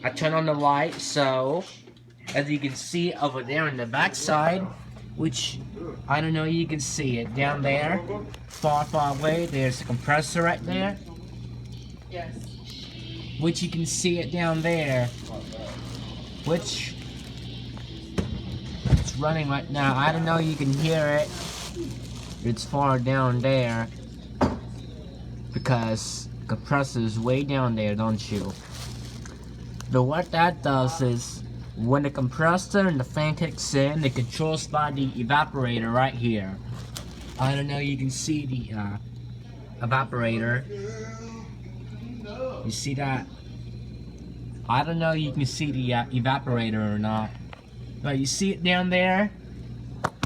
I turn on the light, so as you can see over there on the back side, which I don't know, you can see it down there, far away. There's a compressor right there. Yes. Which you can see it down there, which it's running right now. I don't know, you can hear it. It's far down there because the compressor is way down there, don't you? But what that does is when the compressor and the fan kicks in, it controls by the evaporator right here. I don't know, you can see the evaporator. You see that? I don't know, you can see the evaporator or not, but you see it down there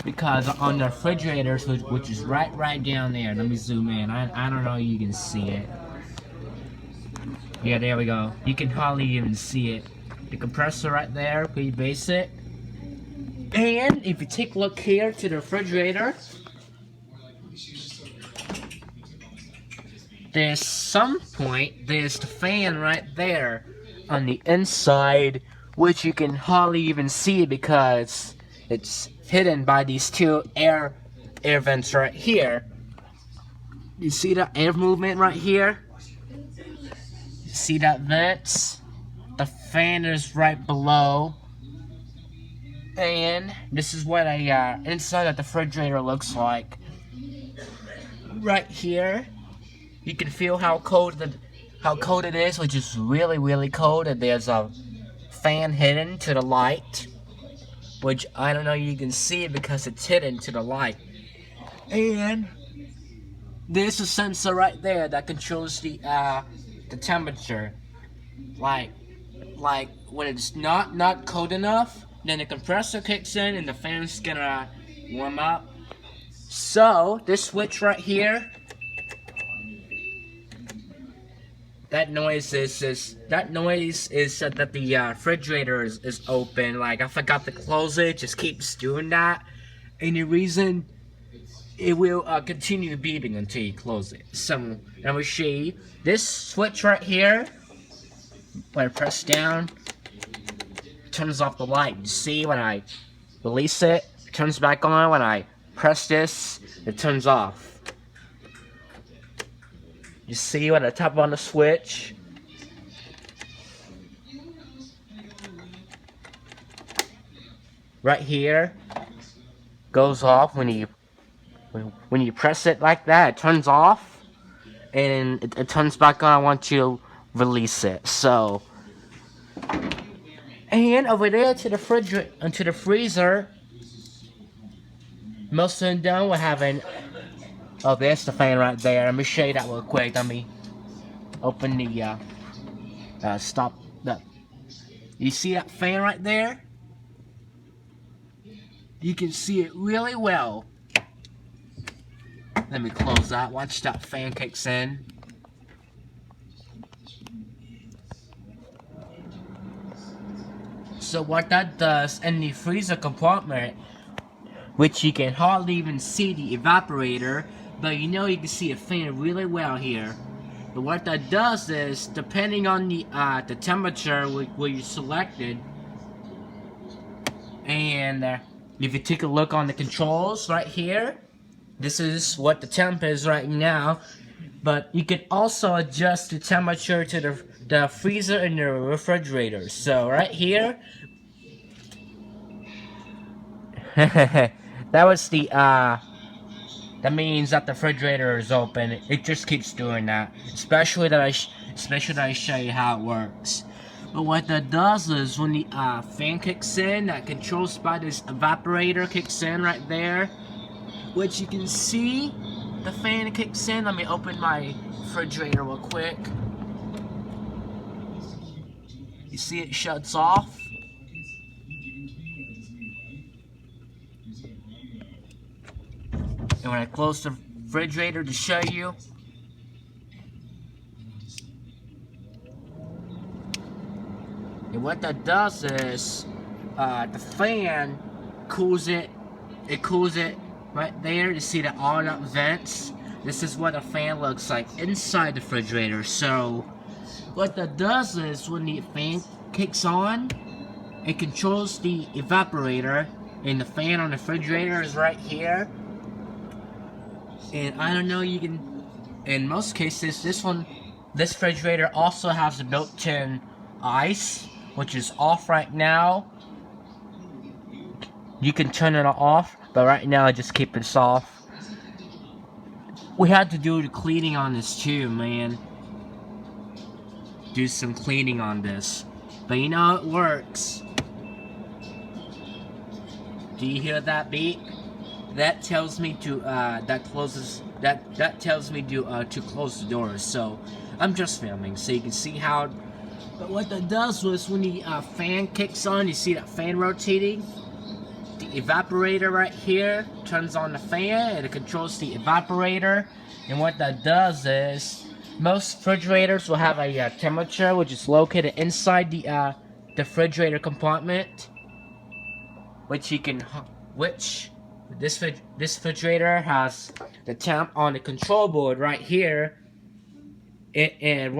because on the refrigerator, which is right down there. Let me zoom in. I don't know, you can see it. Yeah, there we go. You can hardly even see it. The compressor right there, pretty basic. And if you take a look here to the refrigerator, there's some point, there's the fan right there on the inside, which you can hardly even see because it's hidden by these two air vents right here. You see that air movement right here? You see that vents? The fan is right below. And this is what a inside of the refrigerator looks like. Right here, you can feel how cold it is, which is really cold, and there's a fan hidden to the light, which I don't know, you can see it because it's hidden to the light. And there's a sensor right there that controls the temperature. Like when it's not cold enough, then the compressor kicks in and the fan's gonna warm up. So this switch right here, that noise is that the refrigerator is open. Like I forgot to close it, just keeps doing that. Any reason, it will continue beeping until you close it. So let me show you this switch right here. When I press down, it turns off the light. You see, when I release it, it turns back on. When I press this, it turns off. You see when I tap on the switch, right here, goes off. When you press it like that, it turns off, and it turns back on once you release it. So, and over there to the freezer, most of them done, we're having. Oh, there's the fan right there. Let me show you that real quick. Let me open the stop. You see that fan right there? You can see it really well. Let me close that. Watch that fan kicks in. So what that does in the freezer compartment, which you can hardly even see the evaporator, but you know you can see a fan really well here. But what that does is, depending on the temperature where you selected, and if you take a look on the controls right here, this is what the temp is right now. But you can also adjust the temperature to the freezer and the refrigerator. So right here, that was the that means that the refrigerator is open. It just keeps doing that, especially that I show you how it works. But what that does is when the fan kicks in, that controls by this evaporator kicks in right there, which you can see the fan kicks in. Let me open my refrigerator real quick. You see it shuts off. And when I close the refrigerator to show you, and what that does is the fan cools it. It cools it right there. You see the on-up vents. This is what a fan looks like inside the refrigerator. So what that does is when the fan kicks on, it controls the evaporator, and the fan on the refrigerator is right here. And I don't know, you can, in most cases, this refrigerator also has a built-in ice, which is off right now. You can turn it off, but right now I just keep it off. We had to do the cleaning on this too, man. Do some cleaning on this, but you know it works. Do you hear that beep? That tells me to that tells me to close the doors. So I'm just filming, so you can see how. But what that does was when the fan kicks on, you see that fan rotating. The evaporator right here turns on the fan, and it controls the evaporator. And what that does is, most refrigerators will have a temperature which is located inside the refrigerator compartment, which this refrigerator has the temp on the control board right here. And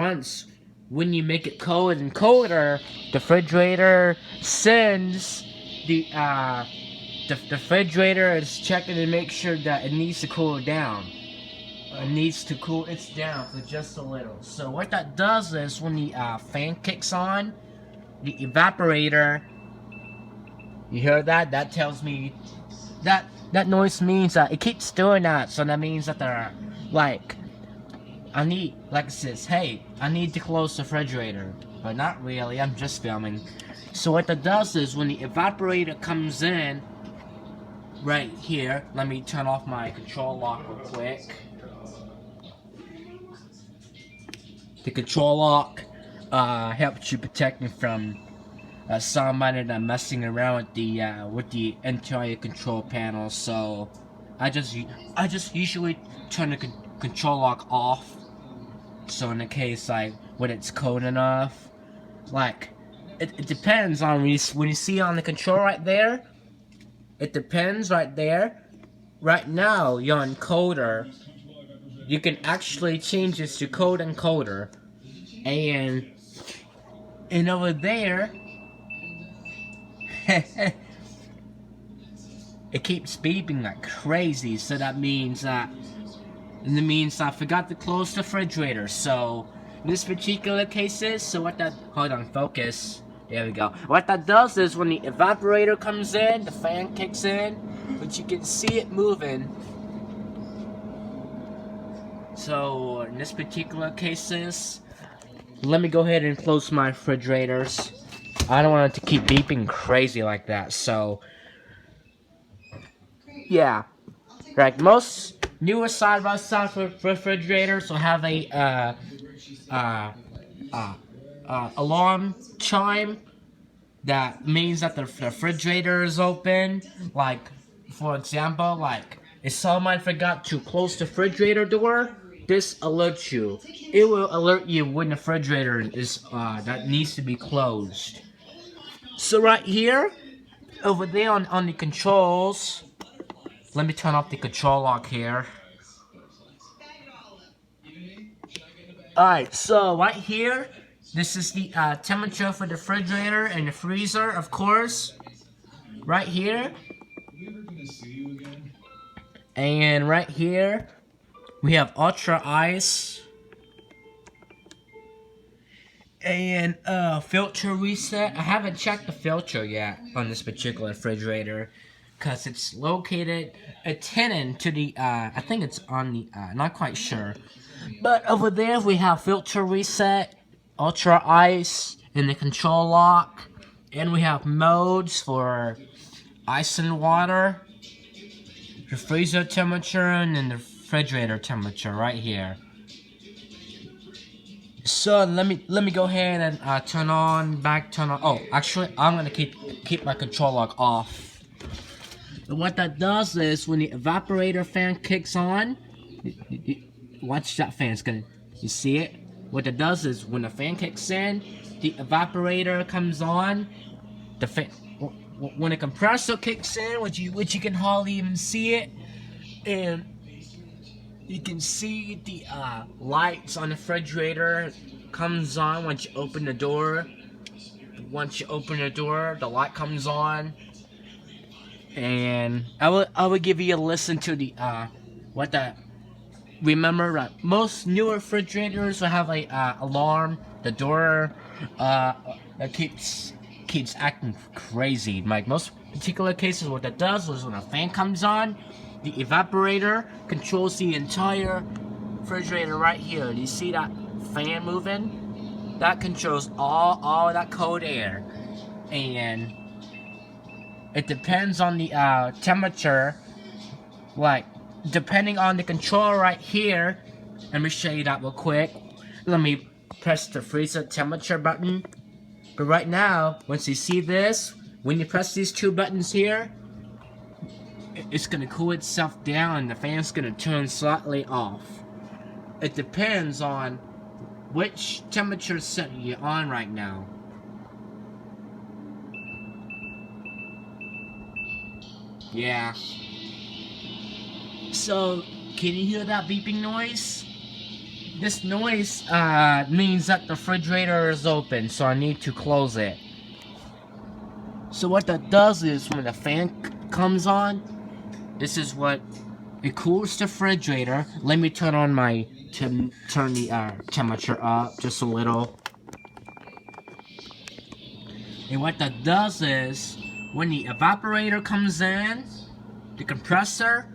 when you make it cold and colder, the refrigerator sends the refrigerator is checking to make sure that it needs to cool down. It needs to cool it down for just a little. So what that does is when the fan kicks on, the evaporator, you hear that? That tells me that noise means that it keeps doing that. So that means that they're like, it says, hey, I need to close the refrigerator. But not really, I'm just filming. So what that does is when the evaporator comes in, right here, let me turn off my control lock real quick. The control lock helps you protect me from somebody that messing around with the entire control panel. So I just usually turn the control lock off. So in the case when it's cold enough, it depends on when you see on the control right there. It depends right there. Right now you're on colder. You can actually change this to cold and colder, and over there, it keeps beeping like crazy. So that means I forgot to close the refrigerator. So in this particular cases, hold on, focus. There we go. What that does is when the evaporator comes in, the fan kicks in, but you can see it moving. So in this particular cases, let me go ahead and close my refrigerators. I don't want it to keep beeping crazy like that. So yeah, like most newer side-by-side refrigerators will have a alarm chime. That means that the refrigerator is open. Like, for example, if someone forgot to close the refrigerator door, this alerts you. It will alert you when the refrigerator is that needs to be closed. So right here, over there on the controls, let me turn off the control lock here. Alright, so right here, this is the temperature for the refrigerator and the freezer, of course. Right here. And right here, we have ultra ice. And filter reset. I haven't checked the filter yet on this particular refrigerator, because it's located attendant to the I think it's on the not quite sure. But over there we have filter reset, ultra ice, and the control lock. And we have modes for ice and water, the freezer temperature, and then the refrigerator temperature right here. So let me go ahead and turn on. Oh, actually, I'm gonna keep my control lock off. And what that does is when the evaporator fan kicks on, watch that fan. You see it? What it does is when the fan kicks in, the evaporator comes on. The fan, when the compressor kicks in, which you can hardly even see it, and you can see the lights on the refrigerator comes on once you open the door. once you open the door, the light comes on. And I will give you a listen to the remember most newer refrigerators will have a alarm. The door that keeps acting crazy. Like most particular cases, what that does is when a fan comes on, the evaporator controls the entire refrigerator right here. Do you see that fan moving? That controls all that cold air, and it depends on the temperature. Like, depending on the control right here, let me show you that real quick. Let me press the freezer temperature button. But right now, once you see this, when you press these two buttons here, it's gonna cool itself down and the fan's gonna turn slightly off. It depends on which temperature setting you're on right now. Yeah. So, can you hear that beeping noise? This noise means that the refrigerator is open, so I need to close it. So what that does is when the fan comes on, this is what it cools the refrigerator. Let me turn on my turn the temperature up just a little. And what that does is when the evaporator comes in, the compressor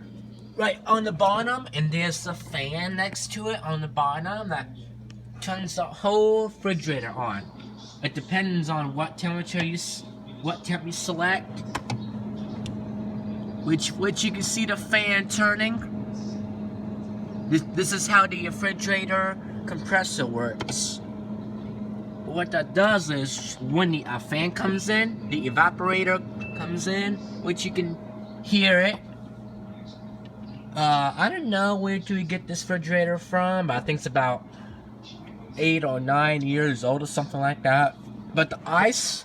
right on the bottom, and there's a fan next to it on the bottom that turns the whole refrigerator on. It depends on what temp you select, which you can see the fan turning. This is how the refrigerator compressor works. What that does is when the fan comes in, the evaporator comes in, which you can hear it. I don't know where do we get this refrigerator from, but I think it's about 8 or 9 years old or something like that. But the ice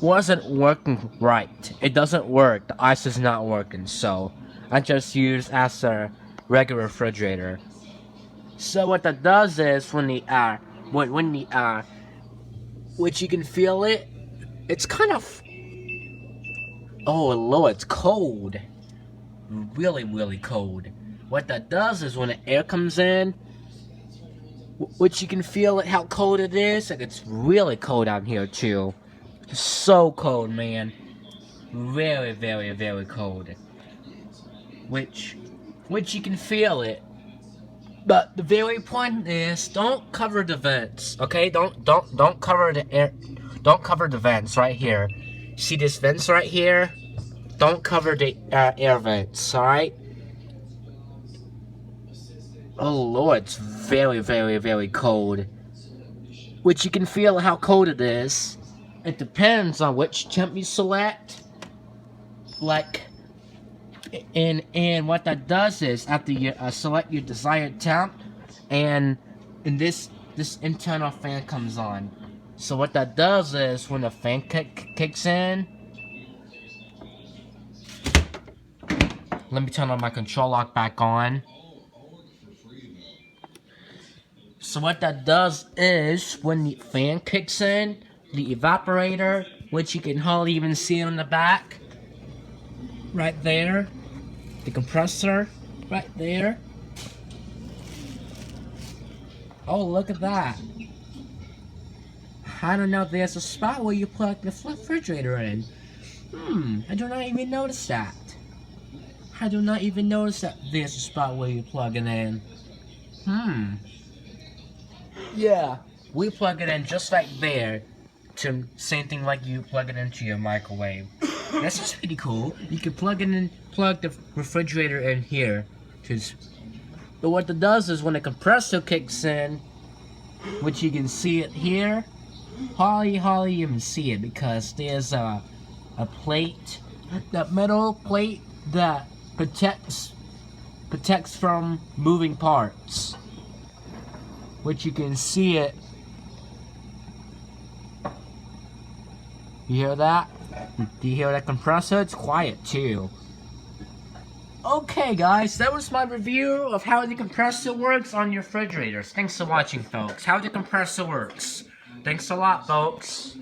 wasn't working right. It doesn't work. The ice is not working, so I just use as a regular refrigerator. So what that does is when the which you can feel it, it's kind of, oh Lord, it's cold. Really cold. What that does is when the air comes in, which you can feel it how cold it is. Like, it's really cold out here too. So cold, man. Very cold. Which you can feel it. But the very point is, don't cover the vents, okay? Don't cover the air. Don't cover the vents right here. See this vents right here? Don't cover the air vents, alright? Oh Lord, it's very cold. Which you can feel how cold it is. It depends on which temp you select. Like, and what that does is after you select your desired temp, and this internal fan comes on. So what that does is when the fan kicks in. Let me turn on my control lock back on. So what that does is, when the fan kicks in, the evaporator, which you can hardly even see on the back, right there, the compressor, right there. Oh, look at that. I don't know if there's a spot where you plug the refrigerator in. I do not even notice that. I do not even notice that there's a spot where you plug it in. Yeah, we plug it in just right there. To same thing like you plug it into your microwave. That's just pretty cool. You can plug the refrigerator in here. But what it does is when the compressor kicks in, which you can see it here, hardly even see it because there's a plate, that metal plate that protects from moving parts, which you can see it. You hear that? Do you hear that compressor? It's quiet too. Okay guys, that was my review of how the compressor works on your refrigerators. Thanks for watching, folks. How the compressor works. Thanks a lot, folks.